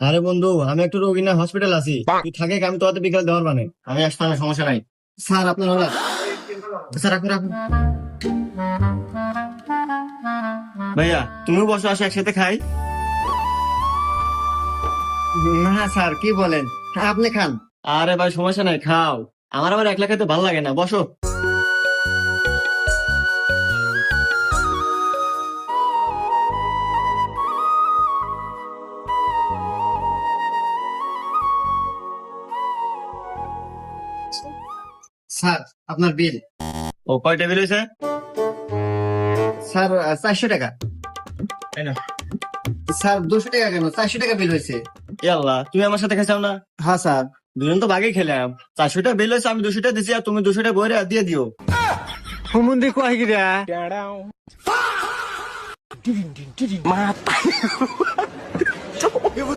আরে বন্ধু, আমি একটু রোগী না হসপিটাল আছি। তুই থাকে, আমি তোদের বিকাল দেওয়ার মানে আমি আসতে না, সমস্যা নাই। স্যার আপনার হলো। স্যার রাখুন রাখুন। ভাইয়া তুমিও বসো, আসো একসাথে খাই। না স্যার, কি বলেন, আপনি খান। আরে ভাই সমস্যা নাই, খাও। আমার আবার একলা খেতে ভালো লাগে না, বসো। স্যার আপনার বিল। ও কয় টেবিল হয়েছে? স্যার 400 টাকা। তাই না? স্যার 200 টাকা কেন, 400 টাকা বিল হয়েছে। এ আল্লাহ, তুমি আমার সাথে খাইছাও না? হ্যাঁ স্যার, দুজন তো ভাগে খেলাম। 400 টাকা বিল হয়েছে, আমি 200 টাকা দিছি, আর তুমি 200 টাকা বইরে দিয়ে দিও। হুমুন্দি কয় গিরা